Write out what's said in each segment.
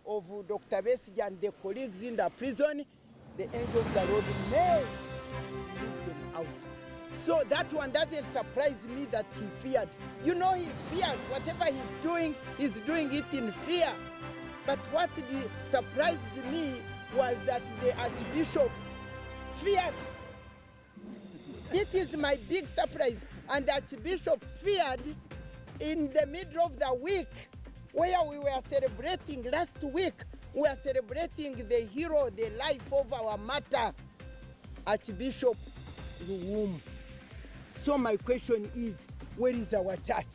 of Dr. Besigye and the colleagues in the prison, the angel of the Lord may leave them out. So that one doesn't surprise me that he feared. You know, he fears whatever he's doing it in fear. But what surprised me was that the Archbishop feared. This is my big surprise. And the Archbishop feared in the middle of the week, where we were celebrating last week. We were celebrating the hero, the life of our martyr, Archbishop Ruum. So my question is, where is our church?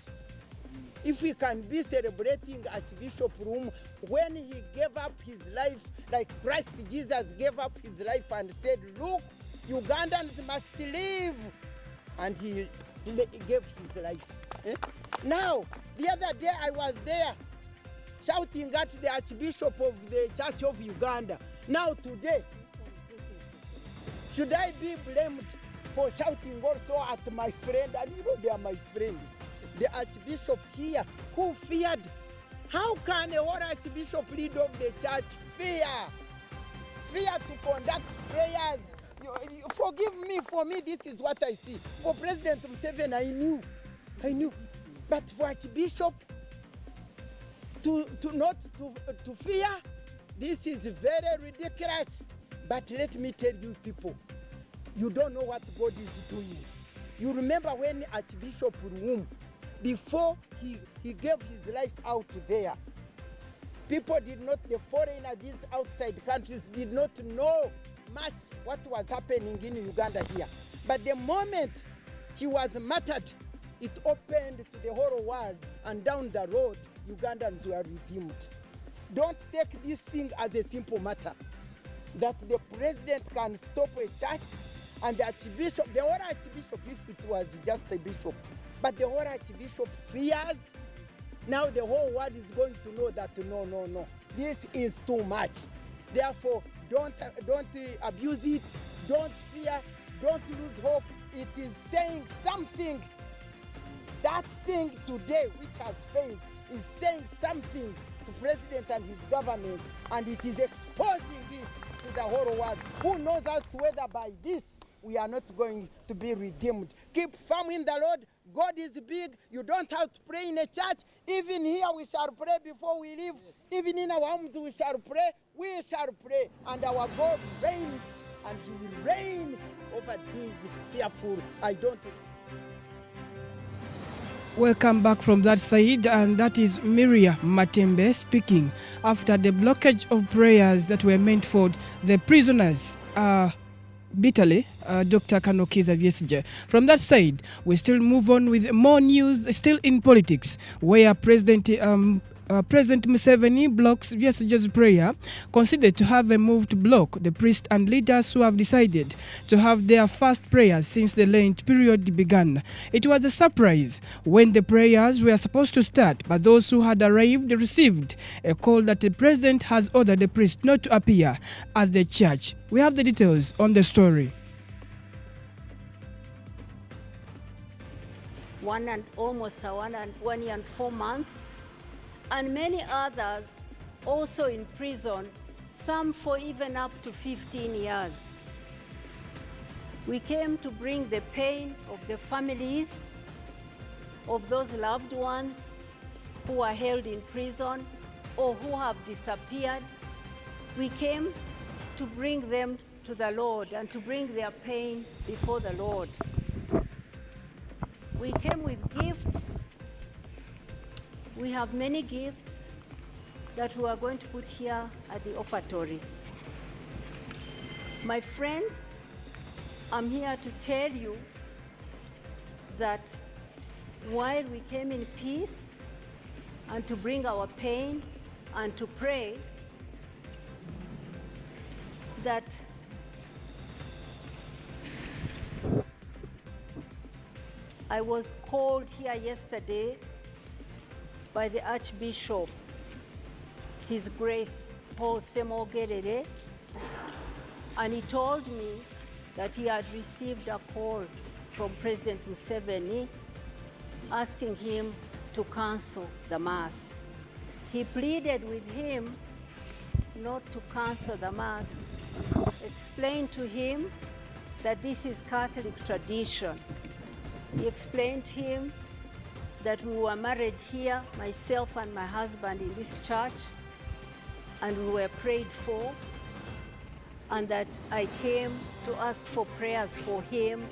If we can be celebrating Archbishop Ruum when he gave up his life, like Christ Jesus gave up his life and said, look, Ugandans must live. And he gave his life. Now, the other day I was there shouting at the Archbishop of the Church of Uganda. Now today, should I be blamed for shouting also at my friend? And you know they are my friends. The Archbishop here who feared. How can a whole Archbishop leader of the church fear? Fear to conduct prayers. Forgive me, for me this is what I see. For President Museveni I knew. But for Archbishop to fear, this is very ridiculous. But let me tell you people, you don't know what God is doing. You remember when Archbishop Ruum, before he gave his life out there, people did not, the foreigners, these outside countries did not know much what was happening in Uganda here. But the moment he was martyred, it opened to the whole world, and down the road, Ugandans were redeemed. Don't take this thing as a simple matter, that the president can stop a church and the Archbishop, the whole Archbishop, if it was just a bishop, but the whole Archbishop fears. Now the whole world is going to know that no, this is too much. Therefore, don't abuse it, don't fear, don't lose hope. It is saying something. That thing today which has failed is saying something to President and his government, and it is exposing it to the whole world. Who knows as to whether by this we are not going to be redeemed. Keep firm in the Lord. God is big. You don't have to pray in a church. Even here we shall pray before we leave. Even in our homes we shall pray. We shall pray. And our God reigns. And he will reign over these fearful. Welcome back from that side, and that is Miria Matembe speaking after the blockage of prayers that were meant for the prisoners. Bitterly, Dr. Kanokiza Besigye. From that side, we still move on with more news, still in politics, where President Museveni blocks Besigye's prayer, considered to have a move to block the priests and leaders who have decided to have their first prayers since the Lent period began. It was a surprise when the prayers were supposed to start, but those who had arrived received a call that the president has ordered the priest not to appear at the church. We have the details on the story. Almost 1 year and 4 months. And many others also in prison, some for even up to 15 years. We came to bring the pain of the families of those loved ones who are held in prison or who have disappeared. We came to bring them to the Lord and to bring their pain before the Lord. We came with gifts. We have many gifts that we are going to put here at the offertory. My friends, I'm here to tell you that while we came in peace and to bring our pain and to pray, that I was called here yesterday by the Archbishop, His Grace Paul Semogerere, and he told me that he had received a call from President Museveni asking him to cancel the Mass. He pleaded with him not to cancel the Mass, explained to him that this is Catholic tradition. He explained to him that we were married here, myself and my husband, in this church, and we were prayed for, and that I came to ask for prayers for him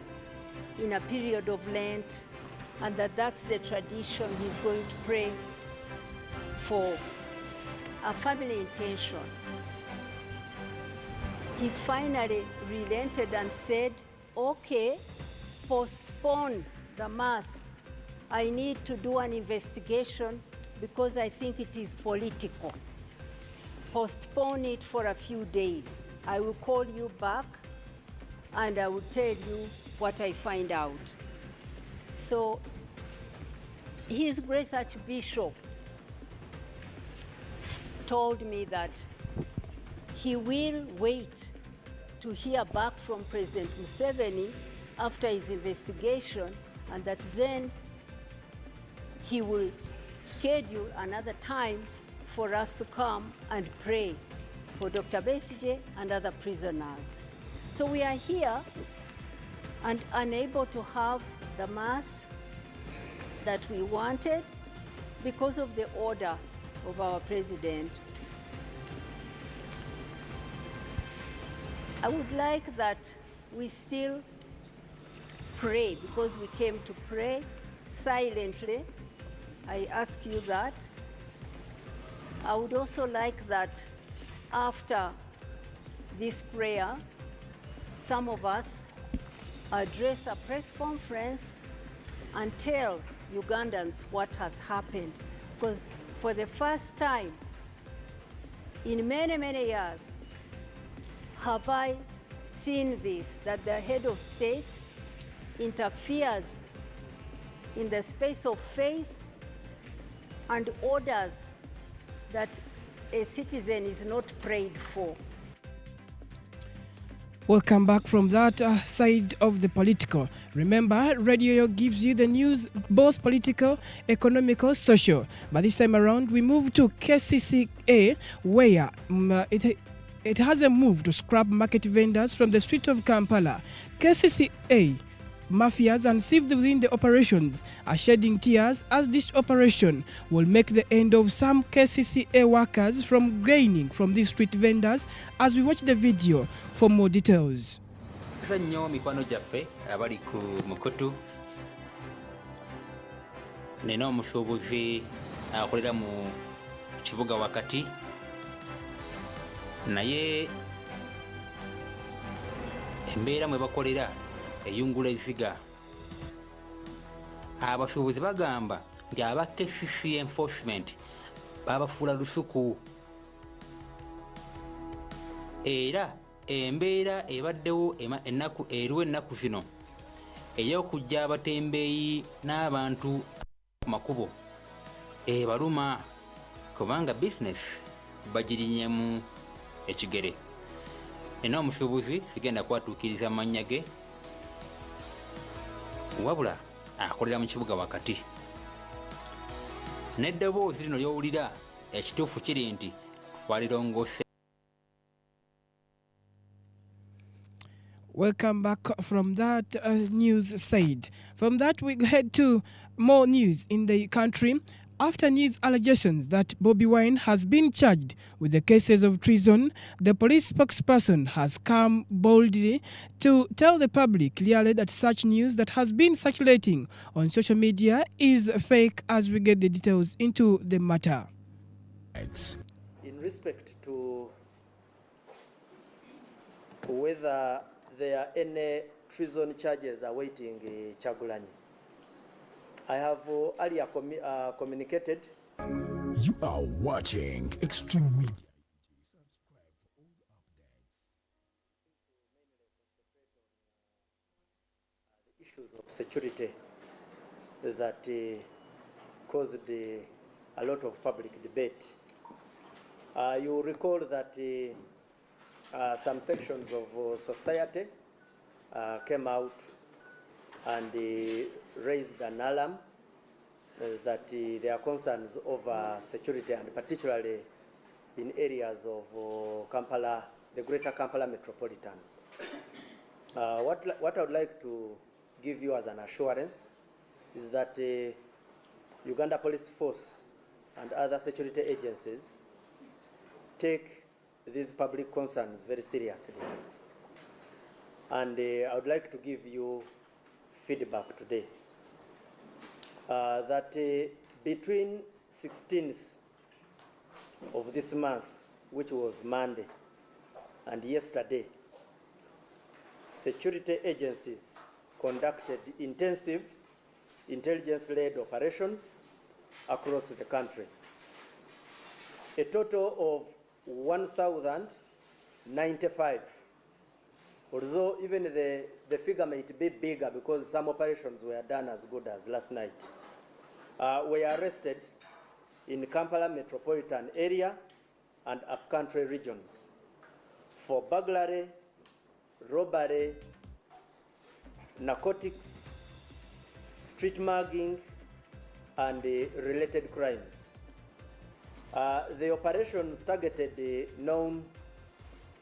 in a period of Lent, and that that's the tradition he's going to pray for a family intention. He finally relented and said, okay, postpone the Mass. I need to do an investigation because I think it is political. Postpone it for a few days. I will call you back and I will tell you what I find out. So His Grace Archbishop told me that he will wait to hear back from President Museveni after his investigation, and that then he will schedule another time for us to come and pray for Dr. Besigye and other prisoners. So we are here and unable to have the Mass that we wanted because of the order of our president. I would like that we still pray, because we came to pray silently. I ask you that. I would also like that after this prayer, some of us address a press conference and tell Ugandans what has happened. Because for the first time in many, many years, have I seen this, that the head of state interferes in the space of faith and orders that a citizen is not prayed for. Welcome back from that side of the political. Remember, Radio gives you the news, both political, economical, social. But this time around, we move to KCCA, where it has a move to scrap market vendors from the street of Kampala. KCCA mafias and thieves within the operations are shedding tears as this operation will make the end of some KCCA workers from gaining from these street vendors, as we watch the video for more details. Nnyo mikwano gyaffe abali ku mukutu nina omusuubuzi akolera mu kibuga wakati, naye embeera mwe bakolera eyungula eziga. Abasuubuzi bagamba nti aba KCC enforcement babafuula lusuku, era embeera ebaddewo eriwo ennaku zino ey'okujja abatembeeyi n'abantu ku makubo ebaluma, kubanga bizinesi bagirinyemu ekigere. Nina omusuubuzi sigenda kwatuukiriza amannya ge, wabula akolera mu kibuga wakati. N'eddoboozi lino ly'owulira ekituufu kiri nti twalirongoose. Welcome back from that news side. From that, we head to more news in the country. After news allegations that Bobi Wine has been charged with the cases of treason, the police spokesperson has come boldly to tell the public clearly that such news that has been circulating on social media is fake, as we get the details into the matter. In respect to whether there are any treason charges awaiting Chagulanyi, I have earlier communicated. You are watching Extreme Media. The issues of security that caused a lot of public debate. You recall that some sections of society came out and raised an alarm that there are concerns over security, and particularly in areas of Kampala, the greater Kampala metropolitan. What I would like to give you as an assurance is that Uganda Police Force and other security agencies take these public concerns very seriously. And I would like to give you feedback today that between 16th of this month, which was Monday, and yesterday, security agencies conducted intensive intelligence-led operations across the country. A total of 1,095. Although even the figure might be bigger because some operations were done as good as last night, were arrested in Kampala metropolitan area and upcountry regions for burglary, robbery, narcotics, street mugging, and related crimes. The operations targeted known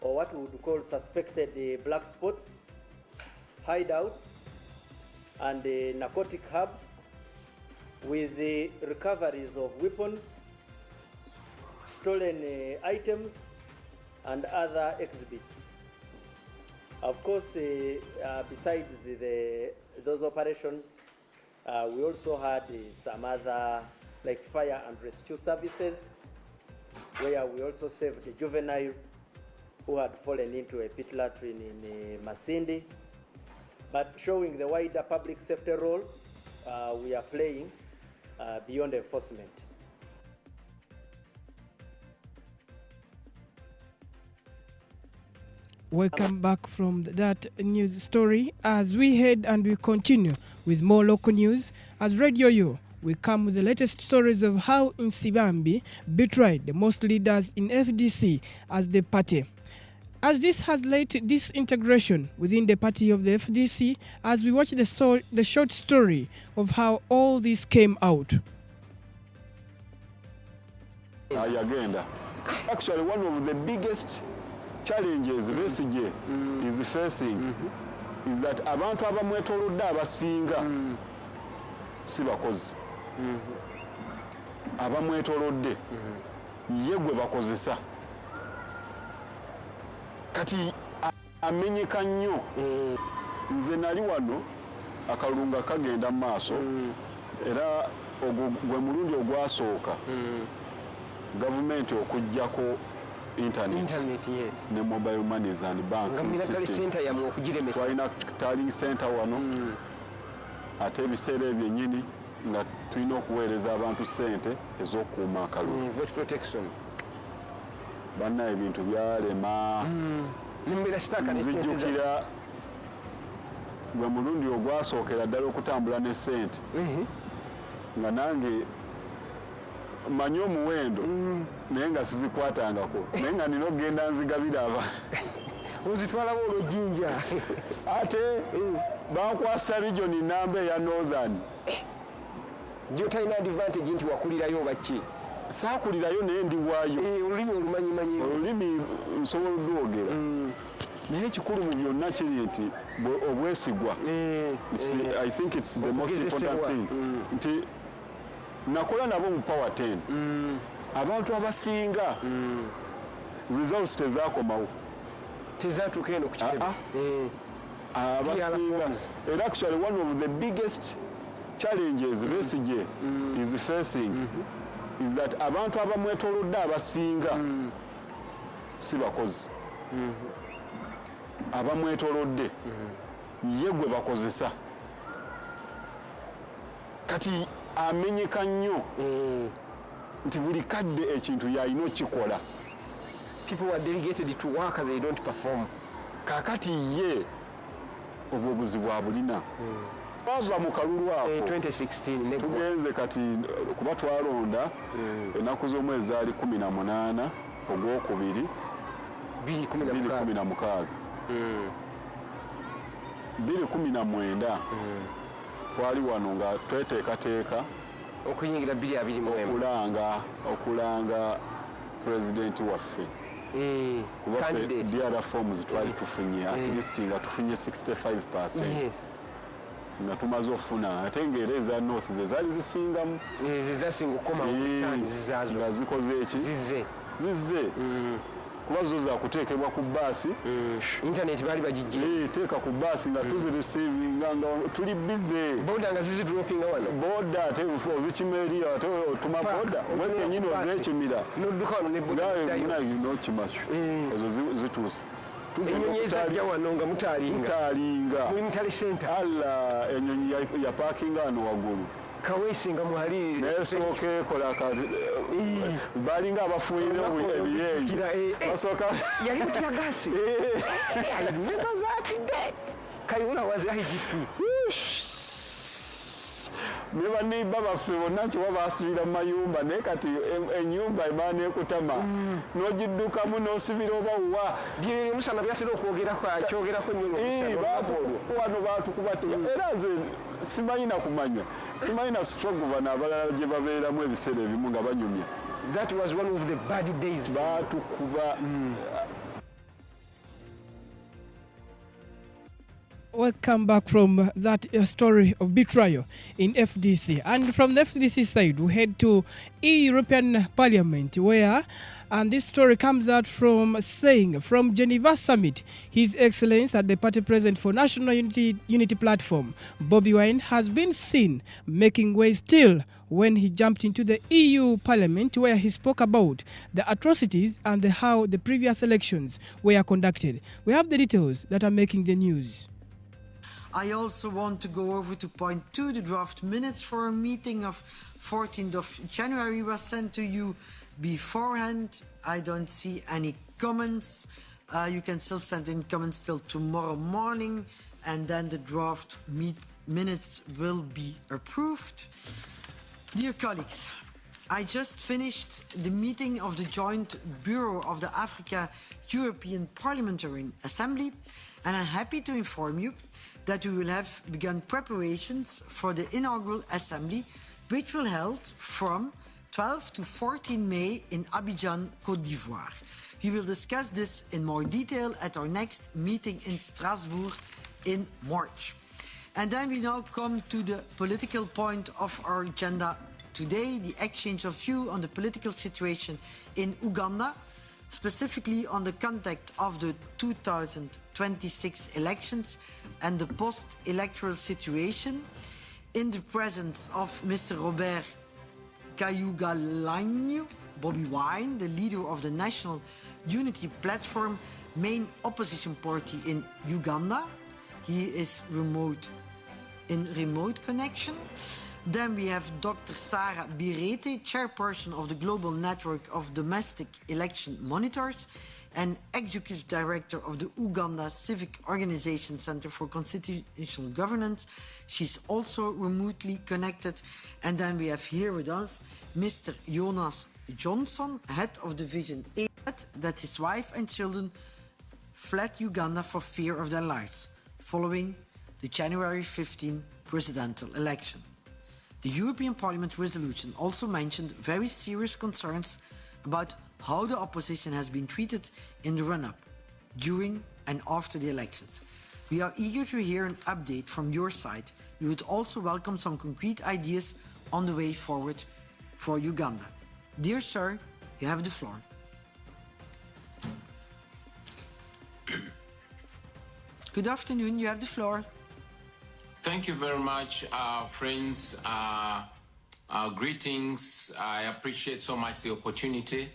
or what we would call suspected black spots, hideouts, and narcotic hubs, with the recoveries of weapons, stolen items, and other exhibits. Of course, besides those operations, we also had some other, like fire and rescue services, where we also saved a juvenile who had fallen into a pit latrine in Masindi. But showing the wider public safety role we are playing beyond enforcement. Welcome back from that news story as we head and we continue with more local news. As Radio U, we come with the latest stories of how Nsibambi betrayed the most leaders in FDC as the party. As this has led to disintegration within the party of the FDC, as we watch the short story of how all this came out. Uganda. Actually, one of the biggest challenges Besigye is facing is that abantu abamwetoolodde abasinga si bakozi. Abamwetoolodde ye gwe bakozesa. Kati amenyeka nnyo. Nze nali wano akalunga kagenda mu maaso era gwe mulundi ogwasooka gavumenti okuggyako internet, yes. Ne mobile monies and banking system. Twalina tallying center wano ate ebiseera ebyennyini nga tulina okuweereza abantu ssente ez'okukuuma akalulu. Vote protection. Banna ebintu byalema. Nzijjukira gwe mulundi ogwasookera ddala okutambula ne ssente nga nange manyi omuwendo naye nga sizikwatangako naye nga nina okugenda nzigabira abantu. Ozitwalawo olw'ejjinja. Ate bankwasa region namba eya northern. Gy'otalina advantage nti wakulirayo oba ki? Saakulirayo naye ndi waayo. Olulimi olumanyimanyi. Olulimi nsobola olwogera. Naye ekikulu mu byonna kiri nti obwesigwa. I think it's the most important thing. Nti nakola nabo mu power 10. Abantu abasinga results tezaakomawo. Tezaatuuka eno ku kitebe. Abasinga. And actually one of the biggest challenges Besigye is facing is that abantu abamwetoolodde abasinga si bakozi. Abamwetoolodde ye gwe bakozesa. Kati amenyeka nnyo nti buli kadde ekintu yalina okikola. People are delegated to work and they don't perform. Kakati ye obwo obuzibu abulina. Bava mu kalulu ako 2016 tugenze kati kuba twalonda ennaku z'omwezi zaali 18 ogwokubiri 2016 2019 twali wano nga tweteekateeka okuyingira 2021 okulanga president waffe kuba the other forms twali tufunye at least nga tufunye 65%. Nga tumaze ofuna ate ng'era eza north ze zaali zisingamu zizasinga okukoma zizazo nga zikoze eki zizze kuba zo zakuteekebwa ku bbaasi internet baali bagijje teeka ku bbaasi nga tuzirisivinga nga tuli bize boda nga zizidropinga wano boda ate ozikima ate otuma boda wekenyini ozekimira nodduka wano ne boda nokimacho ezo zituuse enyonyi ezajja wano nga mutaalinga muri mutali center alla enyonyi ya parkinga wano waggulu kaweesinga mwali nesooka ekola balinga abafuuyire ebiyenje basooka yali mutya gasi kayibula was IGP ne baneiba baffe bonna kiwa baasibira mu mayumba naye kati ennyumba eba neekutama n'ogiddukamu n'osibira oba wa bye musana byasira okwogerako nnyo wano baatukuba era nze simanyi na struggle bano abalala gye babeeramu ebiseera ebimu nga banyumya. That was one of the bad days baatukuba. Welcome back from that story of betrayal in FDC. And from the FDC side, we head to European Parliament, where, and this story comes out from saying, from Geneva Summit, His Excellency at the Party President for National Unity Platform, Bobi Wine, has been seen making way still when he jumped into the EU Parliament, where he spoke about the atrocities and how the previous elections were conducted. We have the details that are making the news. I also want to go over to point 2. The draft minutes for a meeting of 14th of January was sent to you beforehand. I don't see any comments. You can still send in comments till tomorrow morning, and then the draft minutes will be approved. Dear colleagues, I just finished the meeting of the Joint Bureau of the Africa-European Parliamentary Assembly, and I'm happy to inform you that we will have begun preparations for the inaugural assembly, which will held from 12 to 14 May in Abidjan, Côte d'Ivoire. We will discuss this in more detail at our next meeting in Strasbourg in March. And then we now come to the political point of our agenda today, the exchange of view on the political situation in Uganda, specifically on the context of the 2026 elections and the post-electoral situation, in the presence of Mr. Robert Kyagulanyi, Bobi Wine, the leader of the National Unity Platform, main opposition party in Uganda. He is in remote connection. Then we have Dr. Sarah Birete, chairperson of the Global Network of Domestic Election Monitors and executive director of the Uganda Civic Organization Center for Constitutional Governance. She's also remotely connected. And then we have here with us Mr. Jonas Johnson, head of Division 8, that his wife and children fled Uganda for fear of their lives following the January 15 presidential election. The European Parliament resolution also mentioned very serious concerns about how the opposition has been treated in the run-up, during and after the elections. We are eager to hear an update from your side. We would also welcome some concrete ideas on the way forward for Uganda. Dear sir, you have the floor. Good afternoon, you have the floor. Thank you very much, friends. Greetings. I appreciate so much the opportunity.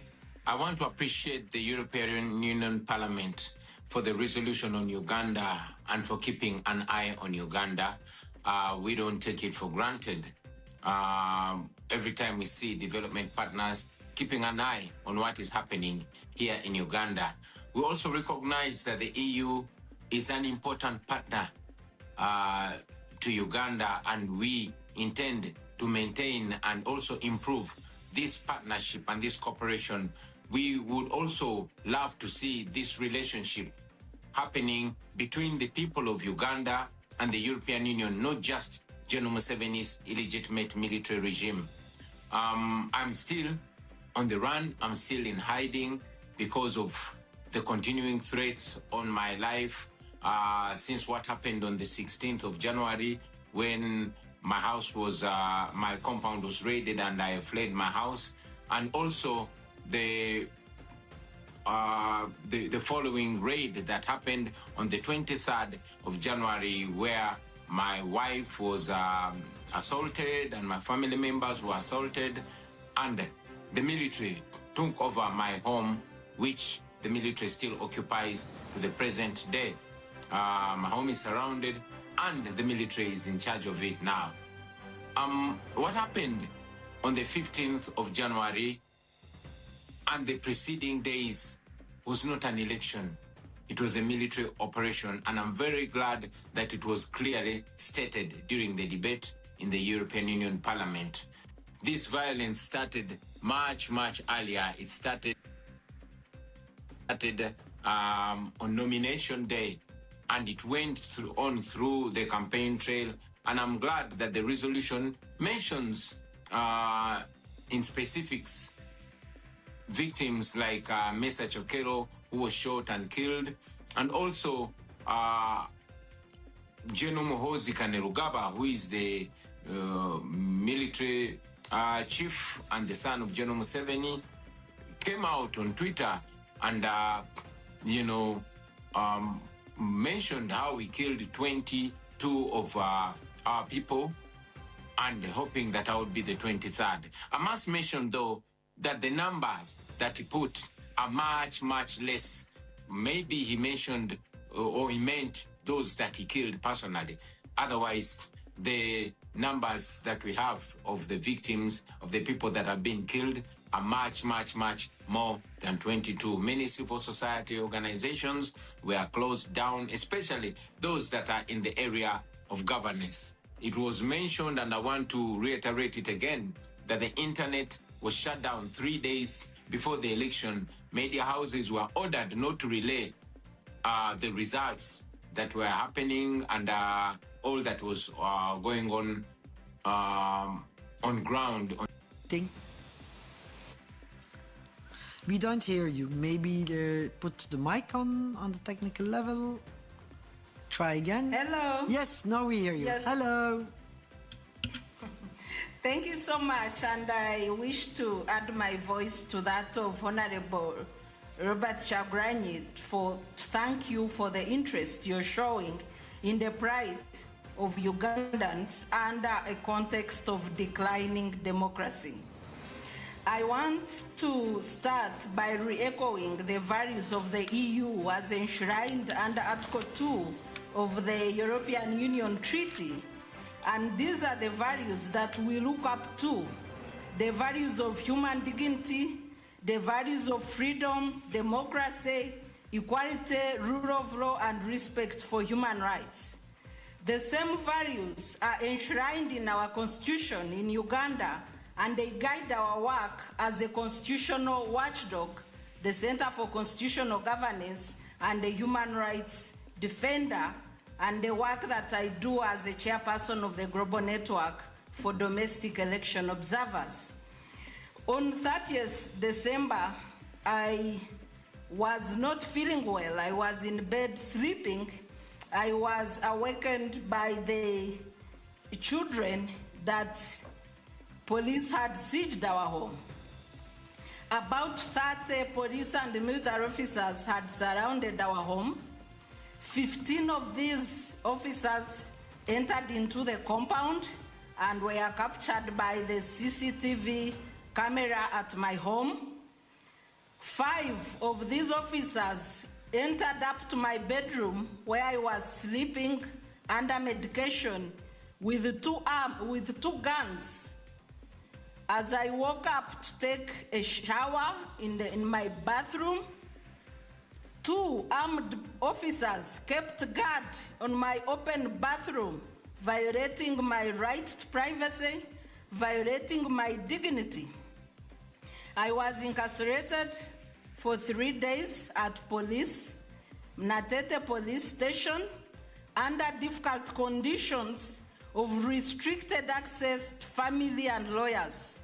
I want to appreciate the European Union Parliament for the resolution on Uganda and for keeping an eye on Uganda. We don't take it for granted. Every time we see development partners keeping an eye on what is happening here in Uganda. We also recognize that the EU is an important partner to Uganda, and we intend to maintain and also improve this partnership and this cooperation. We would also love to see this relationship happening between the people of Uganda and the European Union, not just General Museveni's illegitimate military regime. I'm still on the run. I'm still in hiding because of the continuing threats on my life since what happened on the 16th of January when my house was, my compound was raided and I fled my house. And also the following raid that happened on the 23rd of January where my wife was assaulted and my family members were assaulted, and the military took over my home, which the military still occupies to the present day. My home is surrounded and the military is in charge of it now. What happened on the 15th of January and the preceding days was not an election. It was a military operation, and I'm very glad that it was clearly stated during the debate in the European Union Parliament. This violence started much, much earlier. It started on nomination day, and it went through the campaign trail. And I'm glad that the resolution mentions in specifics victims like Mesa Chokero, who was shot and killed, and also General Muhoozi Kainerugaba, who is the military chief and the son of General Museveni, came out on Twitter and, mentioned how he killed 22 of our people, and hoping that I would be the 23rd. I must mention, though, that the numbers that he put are much, much less. Maybe he mentioned or he meant those that he killed personally. Otherwise, the numbers that we have of the victims, of the people that have been killed, are much, much, much more than 22. Many civil society organizations were closed down, especially those that are in the area of governance. It was mentioned, and I want to reiterate it again, that the internet was shut down 3 days before the election. Media houses were ordered not to relay the results that were happening and all that was going on ground. We don't hear you. Maybe they put the mic on the technical level. Try again. Hello. Yes, now we hear you. Yes. Hello. Thank you so much, and I wish to add my voice to that of Honorable Robert Chaguranyi to thank you for the interest you're showing in the plight of Ugandans under a context of declining democracy. I want to start by re-echoing the values of the EU as enshrined under Article 2 of the European Union Treaty. And these are the values that we look up to: the values of human dignity, the values of freedom, democracy, equality, rule of law, and respect for human rights. The same values are enshrined in our constitution in Uganda, and they guide our work as a constitutional watchdog, the Center for Constitutional Governance, and the Human Rights Defender, and the work that I do as a chairperson of the Global Network for Domestic Election Observers. On 30th December, I was not feeling well. I was in bed sleeping. I was awakened by the children that police had sieged our home. About 30 police and military officers had surrounded our home. 15 of these officers entered into the compound and were captured by the CCTV camera at my home. 5 of these officers entered up to my bedroom where I was sleeping under medication with two guns. As I woke up to take a shower in my bathroom, 2 armed officers kept guard on my open bathroom, violating my right to privacy, violating my dignity. I was incarcerated for 3 days at Mnatete police station under difficult conditions of restricted access to family and lawyers.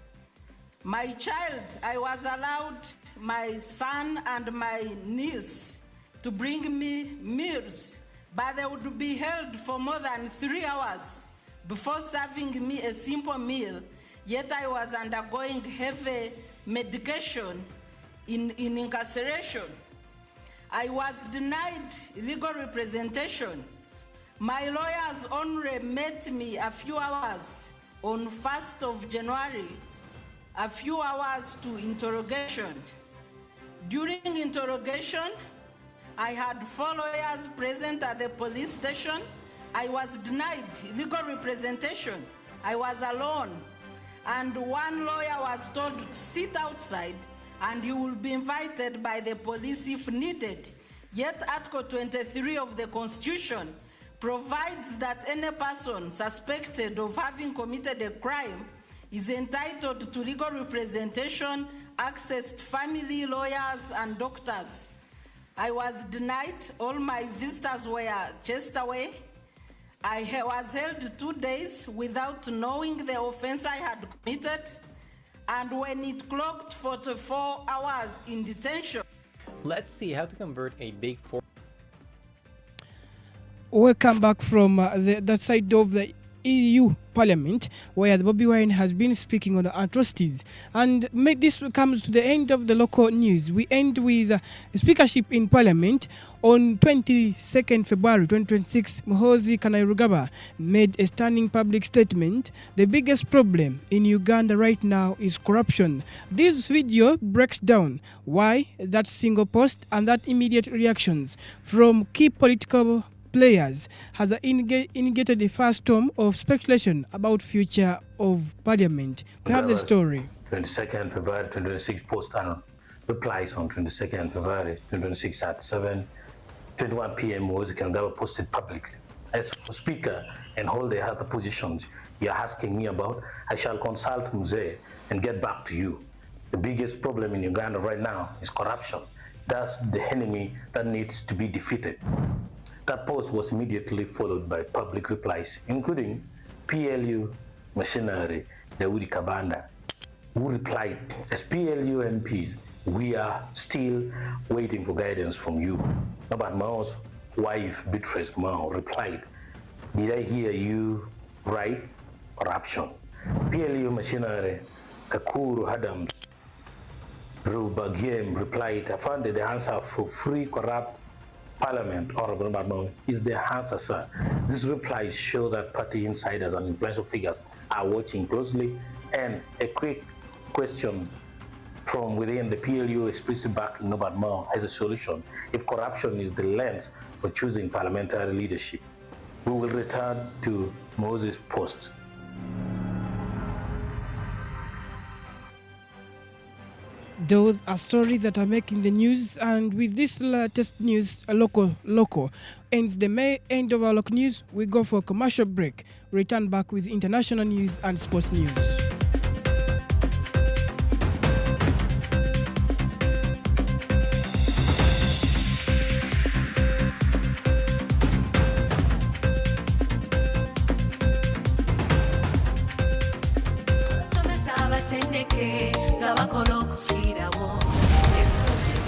My child, I was allowed my son and my niece to bring me meals, but they would be held for more than 3 hours before serving me a simple meal, yet I was undergoing heavy medication in incarceration. I was denied legal representation. My lawyers only met me a few hours on 1st of January, a few hours to interrogation. During interrogation, I had 4 lawyers present at the police station. I was denied legal representation. I was alone. And one lawyer was told to sit outside and he will be invited by the police if needed. Yet Article 23 of the Constitution provides that any person suspected of having committed a crime is entitled to legal representation, access to family lawyers and doctors. I was denied. All my visitors were chased away. I was held 2 days without knowing the offense I had committed. And when it clocked 44 hours in detention. Let's see how to convert a big four. Welcome back from that side of the EU Parliament, where Bobi Wine has been speaking on the atrocities. And this comes to the end of the local news. We end with speakership in Parliament. On 22nd February 2026, Muhoozi Kainerugaba made a stunning public statement. The biggest problem in Uganda right now is corruption. This video breaks down why that single post and that immediate reactions from key political players has initiated the first storm of speculation about future of Parliament. We have the story. 22nd February 2026 post and replies on 22nd February 2026 at 7:21 p.m. Muhoozi Kainerugaba posted public. As speaker and hold the other positions you're asking me about, I shall consult Mzee and get back to you. The biggest problem in Uganda right now is corruption. That's the enemy that needs to be defeated. That post was immediately followed by public replies, including PLU Machinery, Daudi Kabanda, who replied, as PLU MPs, we are still waiting for guidance from you. Norbert Mao's wife, Beatrice Mao, replied, did I hear you right? Corruption. PLU Machinery, Kakuru Adams, Rubagiem replied, I found that the answer for free corrupt Parliament, Honorable Norbert is the answer, sir. These replies show that party insiders and influential figures are watching closely. And a quick question from within the PLU explicitly backing Norbert Mao as a solution if corruption is the lens for choosing parliamentary leadership. We will return to Moses' post. Those are stories that are making the news, and with this latest news, local ends the end of our local news. We go for a commercial break. Return back with international news and sports news.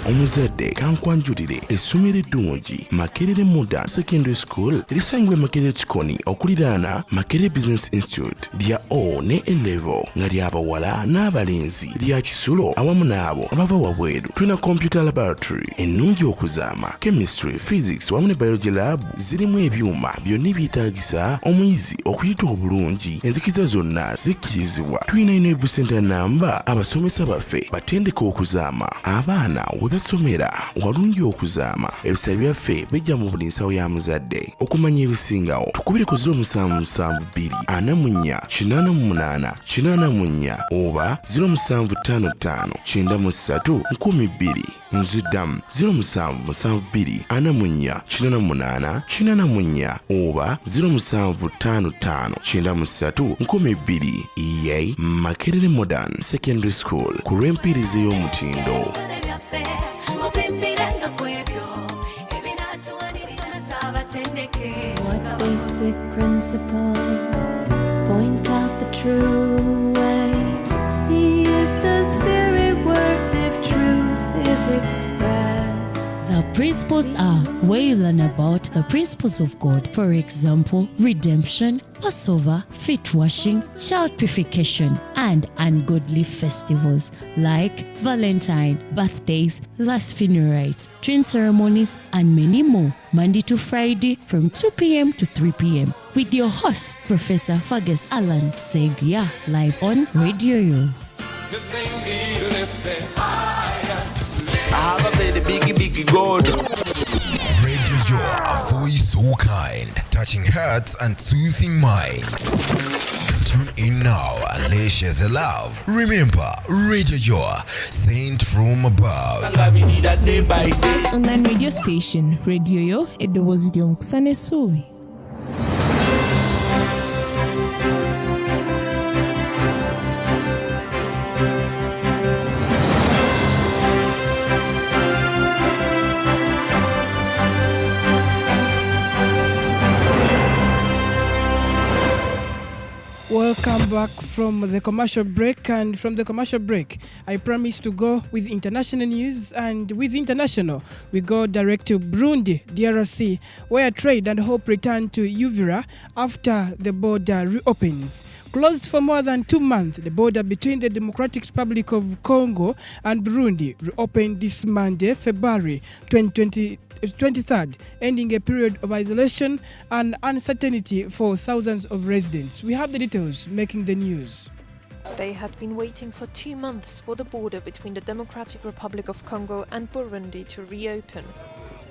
omuzadde kankwanjulire essomero eddungi Makerere Modern Secondary School erisangibwa Makerere Kikoni okuliraana Makerere Business Institute lya O ne A-level nga ly'abawala n'abalenzi lya kisulo awamu n'abo abava wabweru. Tulina computer laboratory ennungi okuzaama, chemistry, physics wamu ne biology lab zirimu ebyuma byonna ebyetaagisa omuyizi okuyita obulungi. Enzikiza zonna zikkirizibwa. Tulina enable center namba abasomesa baffe batendeka okuzaama abaana we basomera walungi okuzaama. Ebisale byaffe bijja mu buli nsawo ya muzadde. Okumanya ebisingawo tukubire ku 0772888884 oba 0755931200. Nziddamu 0772888884 oba 0755931200. EA Makerere Modern Secondary School ku lw'empirizi y'omutindo. What basic principles point out the true way? See if the Principles are where you learn about the principles of God. For example, redemption, Passover, feet washing, child purification, and ungodly festivals like Valentine, birthdays, last funeral rites, twin ceremonies, and many more. Monday to Friday from 2 p.m. to 3 p.m. with your host, Professor Fergus Alan Segia, live on Radio Yo. I have a very biggie God. Radio Yo, a voice so kind, touching hearts and soothing mind. Tune in now and let's share the love. Remember, Radio Yo, sent from above. First online radio station, Radio Yo, edowozidyo mukusane subi. Welcome back from the commercial break, and from the commercial break I promised to go with international news, and with international we go direct to Burundi, DRC, where trade and hope return to Uvira after the border reopens. Closed for more than 2 months, the border between the Democratic Republic of Congo and Burundi reopened this Monday, February 23rd, ending a period of isolation and uncertainty for thousands of residents. We have the details making the news. They had been waiting for 2 months for the border between the Democratic Republic of Congo and Burundi to reopen.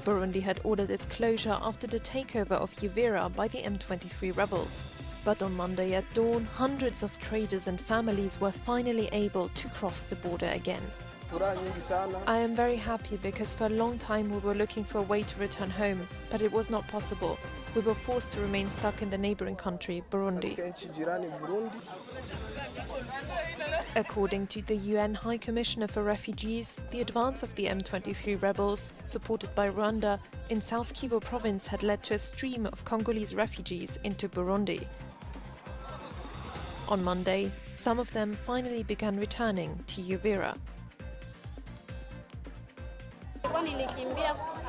Burundi had ordered its closure after the takeover of Uvira by the M23 rebels. But on Monday at dawn, hundreds of traders and families were finally able to cross the border again. I am very happy because for a long time we were looking for a way to return home, but it was not possible. We were forced to remain stuck in the neighboring country, Burundi. According to the UN High Commissioner for Refugees, the advance of the M23 rebels, supported by Rwanda, in South Kivu province had led to a stream of Congolese refugees into Burundi. On Monday, some of them finally began returning to Uvira.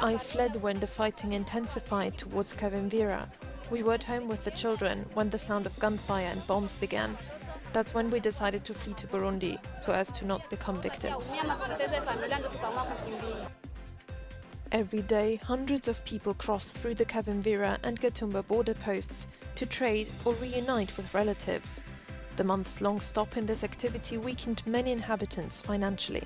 I fled when the fighting intensified towards Kavimvira. We were at home with the children when the sound of gunfire and bombs began. That's when we decided to flee to Burundi, so as to not become victims. Every day, hundreds of people cross through the Kavimvira and Gatumba border posts to trade or reunite with relatives. The months-long stop in this activity weakened many inhabitants financially.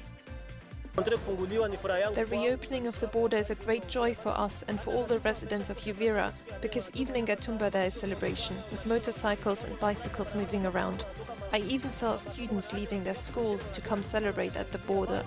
The reopening of the border is a great joy for us and for all the residents of Uvira, because even in Gatumba there is celebration, with motorcycles and bicycles moving around. I even saw students leaving their schools to come celebrate at the border.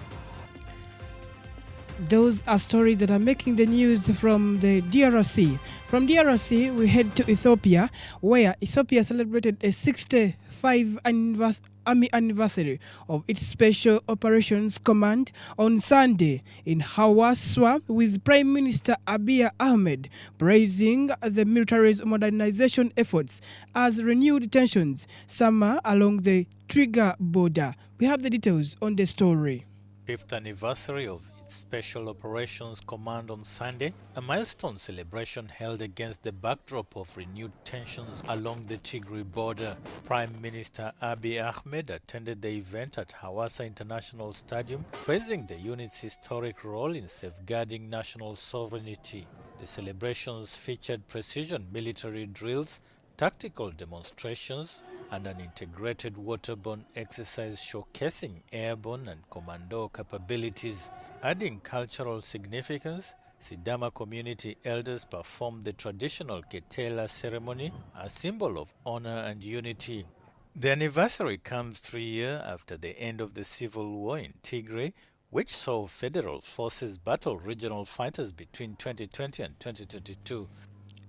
Those are stories that are making the news from the DRC. From DRC, we head to Ethiopia, where Ethiopia celebrated a 65th Army anniversary of its Special Operations Command on Sunday in Hawassa, with Prime Minister Abiy Ahmed praising the military's modernization efforts as renewed tensions summer along the Trigger border. We have the details on the story. 5th anniversary of its Special Operations Command on Sunday, a milestone celebration held against the backdrop of renewed tensions along the Tigray border. Prime Minister Abiy Ahmed attended the event at Hawassa International Stadium, praising the unit's historic role in safeguarding national sovereignty. The celebrations featured precision military drills, tactical demonstrations, and an integrated waterborne exercise showcasing airborne and commando capabilities. Adding cultural significance, Sidama community elders performed the traditional Ketela ceremony, a symbol of honor and unity. The anniversary comes 3 years after the end of the civil war in Tigray, which saw federal forces battle regional fighters between 2020 and 2022.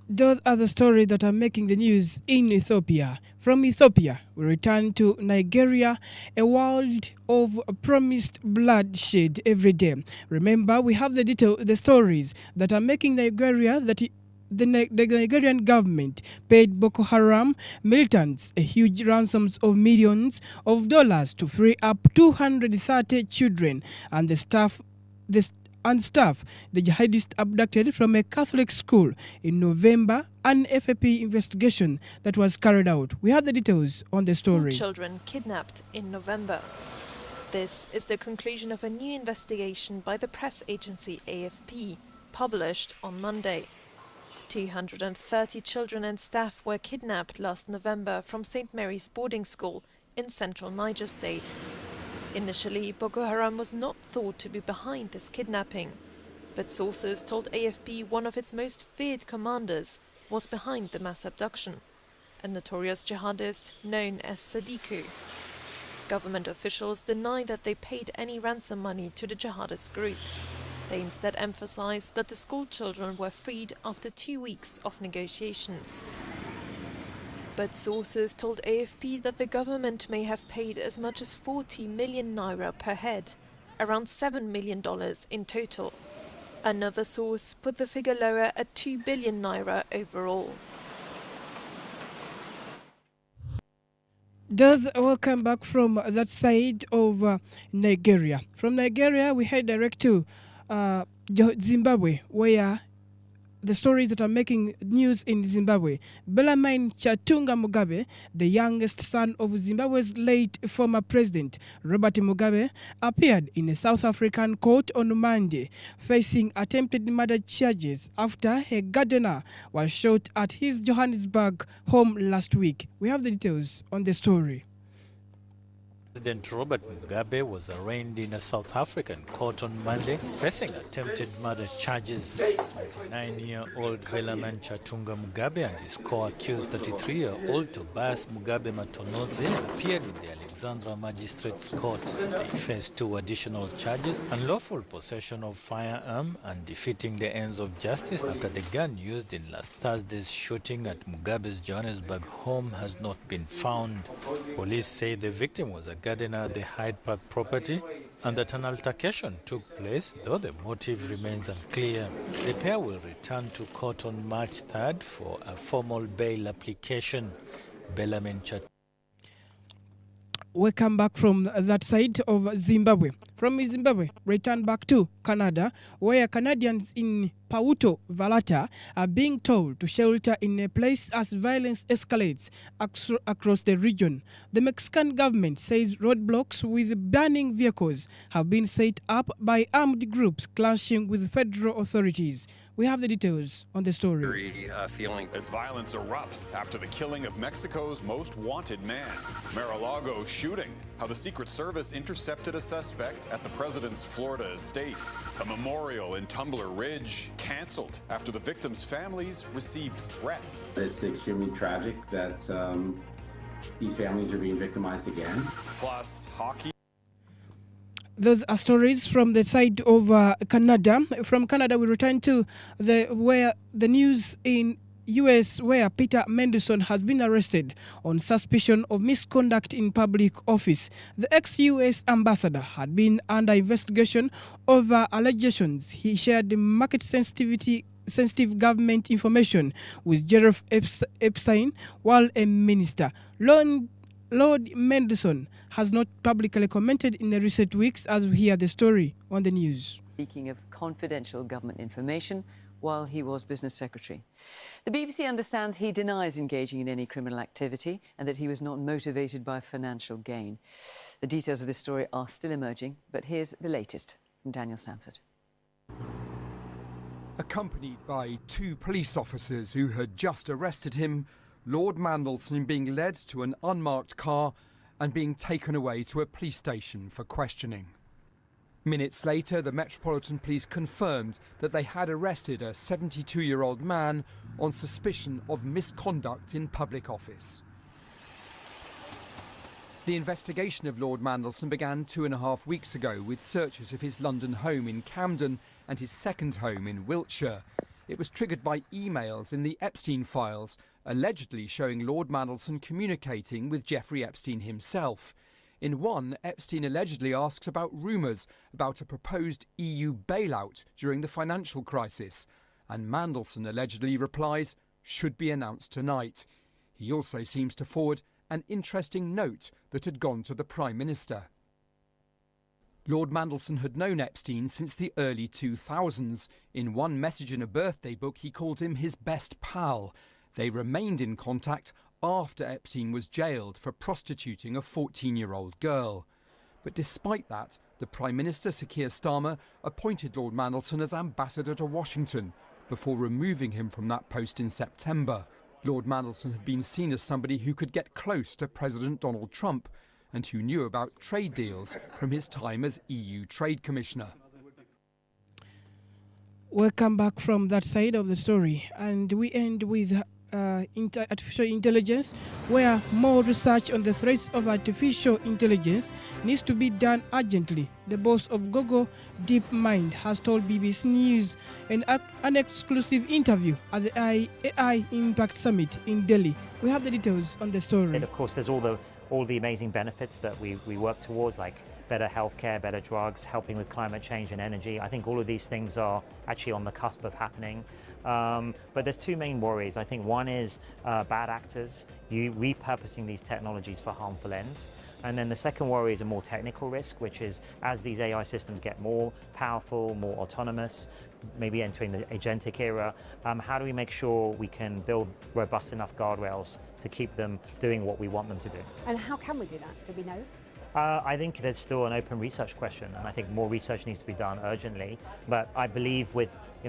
Those are the stories that are making the news in Ethiopia. From Ethiopia, we return to Nigeria, a world of promised bloodshed every day. Remember, we have the stories that are making Nigeria that the Nigerian government paid Boko Haram militants a huge ransoms of millions of dollars to free up 230 children and the staff and staff the jihadists abducted from a Catholic school in November, an FAP investigation that was carried out. We have the details on the story. Children kidnapped in November. This is the conclusion of a new investigation by the press agency AFP, published on Monday. 230 children and staff were kidnapped last November from St. Mary's boarding school in central Niger State. Initially, Boko Haram was not thought to be behind this kidnapping, but sources told AFP one of its most feared commanders was behind the mass abduction, a notorious jihadist known as Sadiku. Government officials deny that they paid any ransom money to the jihadist group. They instead emphasized that the school children were freed after 2 weeks of negotiations. But sources told AFP that the government may have paid as much as 40 million naira per head, around $7 million in total. Another source put the figure lower at 2 billion naira overall. Does welcome back from that side of Nigeria. From Nigeria, we head direct to Zimbabwe, where the stories that are making news in Zimbabwe. Bellarmine Chatunga Mugabe, the youngest son of Zimbabwe's late former president, Robert Mugabe, appeared in a South African court on Monday, facing attempted murder charges after a gardener was shot at his Johannesburg home last week. We have the details on the story. President Robert Mugabe was arraigned in a South African court on Monday, facing attempted murder charges. 29-year-old Bellarmine Chatunga Mugabe and his co-accused 33-year-old Tobias Mugabe Matonodze appeared in the Alexandra Magistrates Court. They faced 2 additional charges: unlawful possession of firearm and defeating the ends of justice after the gun used in last Thursday's shooting at Mugabe's Johannesburg home has not been found. Police say the victim was a gardener at the Hyde Park property and that an altercation took place, though the motive remains unclear. The pair will return to court on March 3rd for a formal bail application. Bellarmine Chatunga. Welcome back from that side of Zimbabwe. From Zimbabwe, return back to Canada, where Canadians in Pauto, Vallarta, are being told to shelter in a place as violence escalates across the region. The Mexican government says roadblocks with burning vehicles have been set up by armed groups clashing with federal authorities. We have the details on the story. Feeling as violence erupts after the killing of Mexico's most wanted man. Mar-a-Lago shooting, how the Secret Service intercepted a suspect at the president's Florida estate. A memorial in Tumbler Ridge canceled after the victims' families received threats. It's extremely tragic that these families are being victimized again. Plus, hockey. Those are stories from the side of Canada. From Canada, we return to where the news in U.S., where Peter Mandelson has been arrested on suspicion of misconduct in public office. The ex-U.S. ambassador had been under investigation over allegations he shared market-sensitive government information with Jeff Epstein while a minister. Lord Mandelson has not publicly commented in the recent weeks, as we hear the story on the news. Speaking of confidential government information while he was business secretary. The BBC understands he denies engaging in any criminal activity and that he was not motivated by financial gain. The details of this story are still emerging, but here's the latest from Daniel Sanford. Accompanied by 2 police officers who had just arrested him, Lord Mandelson being led to an unmarked car and being taken away to a police station for questioning. Minutes later, the Metropolitan Police confirmed that they had arrested a 72-year-old man on suspicion of misconduct in public office. The investigation of Lord Mandelson began 2.5 weeks ago with searches of his London home in Camden and his second home in Wiltshire. It was triggered by emails in the Epstein files, allegedly showing Lord Mandelson communicating with Jeffrey Epstein himself. In one, Epstein allegedly asks about rumours about a proposed EU bailout during the financial crisis, and Mandelson allegedly replies, "should be announced tonight." He also seems to forward an interesting note that had gone to the Prime Minister. Lord Mandelson had known Epstein since the early 2000s. In one message in a birthday book, he called him his best pal. They remained in contact after Epstein was jailed for prostituting a 14-year-old girl. But despite that, the Prime Minister, Sir Keir Starmer, appointed Lord Mandelson as ambassador to Washington before removing him from that post in September. Lord Mandelson had been seen as somebody who could get close to President Donald Trump and who knew about trade deals from his time as EU Trade Commissioner. Welcome back from that side of the story, and we end with artificial intelligence, where more research on the threats of artificial intelligence needs to be done urgently. The boss of Google DeepMind has told BBC News in an exclusive interview at the AI Impact Summit in Delhi. We have the details on the story. And of course, there's all the amazing benefits that we work towards, like better healthcare, better drugs, helping with climate change and energy. I think all of these things are actually on the cusp of happening. But there's two main worries. I think one is bad actors repurposing these technologies for harmful ends. And then the second worry is a more technical risk, which is as these AI systems get more powerful, more autonomous, maybe entering the agentic era, how do we make sure we can build robust enough guardrails to keep them doing what we want them to do? And how can we do that? Do we know? I think there's still an open research question, and I think more research needs to be done urgently. But I believe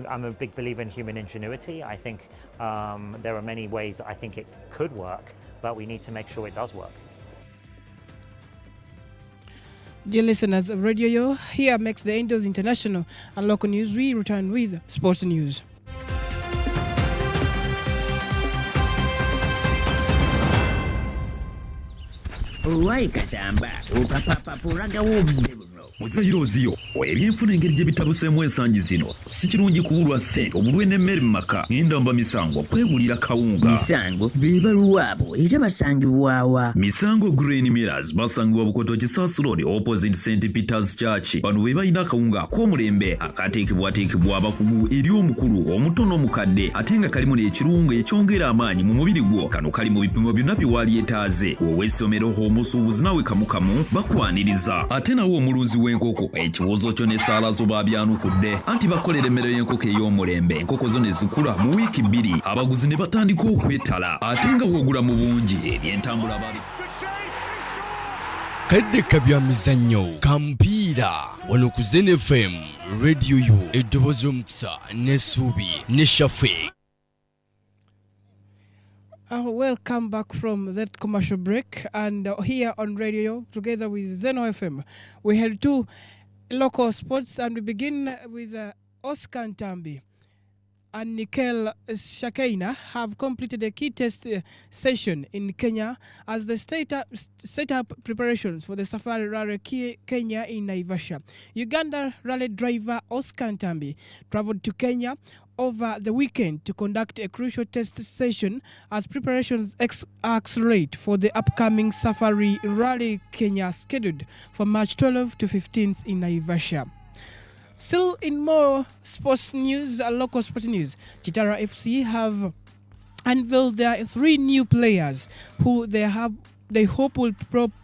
I'm a big believer in human ingenuity. I think there are many ways I think it could work, but we need to make sure it does work. Dear listeners of Radio Yo, here makes the end of the international and local news. We return with sports news. Wai katamba ukapapapuragawo obudde buno muzayirooziyo ebyenfuna engeri gye bitabuseemu ensangi zino si kirungi kuwulwa ssente obulwe n'emmere mu maka ng'endamba misango kwegulira kawunga. Misango be baluwaabo era basangibwawa? Misango Grain Millers basangibwa Bukoto Kisaasi Road opposite St. Peter's Church. Bano be balina akawunga ak'omulembe akateekebwateekebwa abakugu eri omukulu omutono omukadde ate nga kalimu n'ekirungo ekyongera amaanyi mu mubiri gwo. Kano kali mu bipimo byonna bye walyetaaze. Ow'essomero omusuubuzi nawe kamukamu bakwaniriza. Ate nawo omulunzi w'enkoko ekiwozo kyo n'essaala zo baabyanukudde anti bakolera emmere y'enkoko ey'omulembe. Enkoko zo ne zikula mu wiiki 2 abaguzi ne batandika okwetala ate nga woogula mu bungi ebyentambula babi kaddeka bya mizannyo kampiira wano ku Zen FM Radio Yo eddoboozi omukisa n'essuubi ne Shafe. Welcome back from that commercial break, and here on Radio together with Zeno FM we had two local sports, and we begin with Oscar Ntambi and Nikel Shakaina have completed a key test session in Kenya as they set up preparations for the Safari Rally Kenya in Naivasha. Uganda rally driver Oscar Ntambi traveled to Kenya over the weekend to conduct a crucial test session as preparations accelerate for the upcoming Safari Rally Kenya scheduled for March 12 to 15th in Naivasha. Still in more sports news, local sports news, Chitara FC have unveiled their 3 new players who they hope will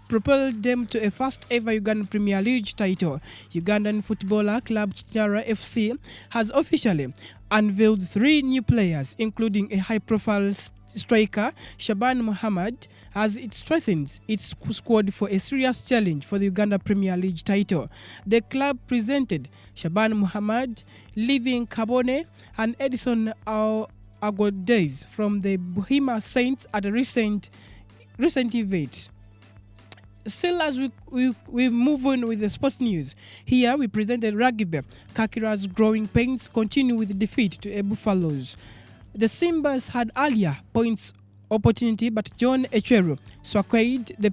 propel them to a first ever Ugandan Premier League title. Ugandan footballer club Chitara FC has officially unveiled 3 new players, including a high-profile striker, Shaban Mohammed, as it strengthens its squad for a serious challenge for the Uganda Premier League title. The club presented Shaban Mohammed, Living Kabone, and Edison Agodes from the Bohema Saints at a recent event. Still, as we move on with the sports news, here we presented rugby. Kakira's growing pains continue with defeat to a Buffaloes. The Simbas had earlier points opportunity, but John Echero squared the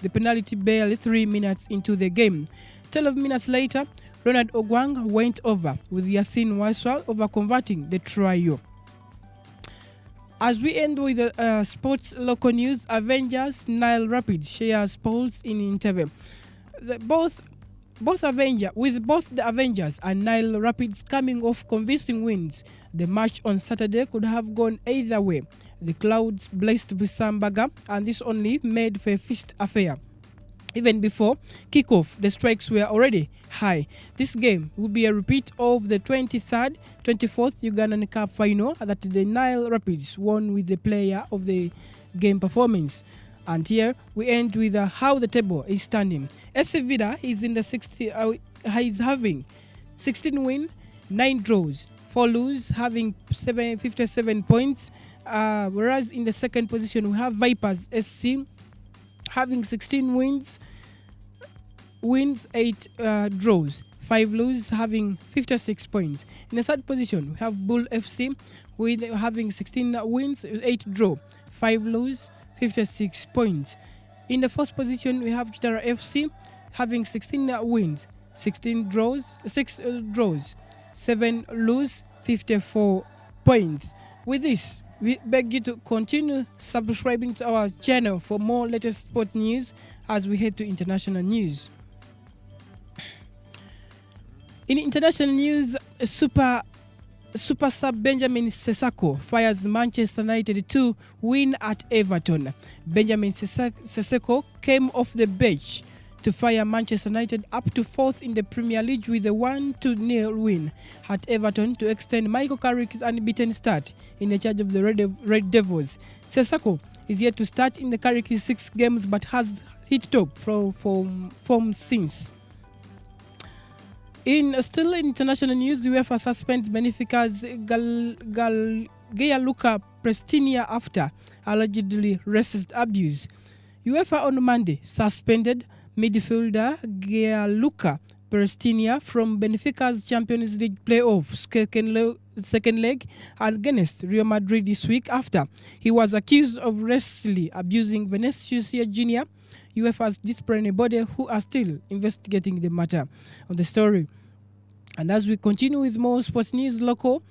penalty barely 3 minutes into the game. 12 minutes later, Ronald Ogwang went over with Yasin Waswa over converting the try. As we end with sports local news, Avengers Nile Rapids shares polls in interview. Both the Avengers and Nile Rapids coming off convincing wins, the match on Saturday could have gone either way. The clouds blazed with Sambaga, and this only made for a fist affair. Even before kickoff, the strikes were already high. This game will be a repeat of the 23rd, 24th Ugandan Cup final that the Nile Rapids won with the player of the game performance. And here we end with how the table is standing. SC Vida is in the 60. Is having 16 wins, 9 draws, 4 lose, having 57 points. Whereas in the second position we have Vipers SC having 16 wins, 8 draws, 5 lose, having 56 points. In the third position, we have Bull FC with having 16 wins, 8 draw, 5 lose, 56 points. In the first position, we have Chitara FC having 16 wins, 16 draws, 6 draws, 7 lose, 54 points. With this, we beg you to continue subscribing to our channel for more latest sport news as we head to international news. In international news, super sub Benjamin Sesako fires Manchester United to win at Everton. Benjamin Sesako came off the bench to fire Manchester United up to 4th in the Premier League with a 1-0 win at Everton to extend Michael Carrick's unbeaten start in the charge of the Red Devils. Sesako is yet to start in the Carrick's 6 games but has hit top from since. In still international news, UEFA suspends Benfica's Gianluca Prestinia after allegedly racist abuse. UEFA on Monday suspended midfielder Gianluca Prestinia from Benfica's Champions League playoff second leg against Real Madrid this week after he was accused of racistly abusing Vinicius Junior. UEFA's disciplinary body who are still investigating the matter on the story. And as we continue with more sports news local,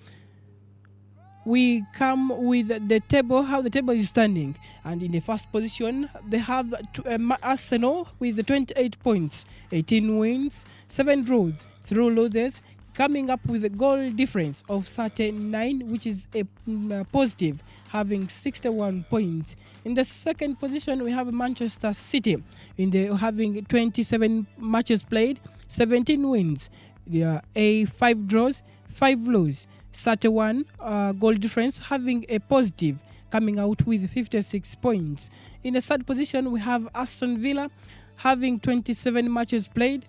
we come with the table, how the table is standing. And in the first position, they have Arsenal with 28 points, 18 wins, 7 draws, 3 losses, coming up with a goal difference of 39, which is a positive, having 61 points. In the second position, we have Manchester City, having 27 matches played, 17 wins, 5 draws, 5 losses, 31 goal difference, having a positive, coming out with 56 points. In the third position, we have Aston Villa, having 27 matches played,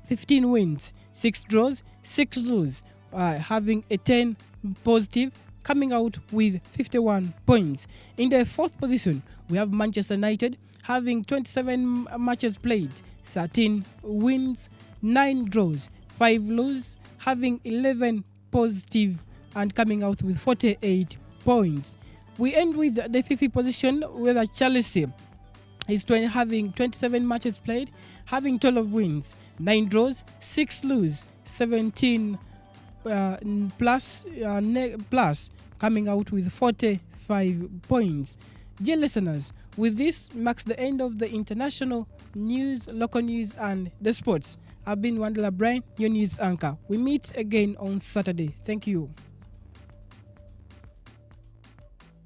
15 wins, 6 draws, 6 losses, having a 10 positive, coming out with 51 points. In the fourth position, we have Manchester United, having 27 matches played, 13 wins, 9 draws, 5 losses, having 11 positive and coming out with 48 points. We end with the fifth position where Chelsea is having 27 matches played, having 12 wins, 9 draws, 6 losses, 17 plus, coming out with 45 points. Dear listeners, with this marks the end of the international news, local news and the sports. I've been Wandela Brian, your news anchor. We meet again on Saturday. Thank you.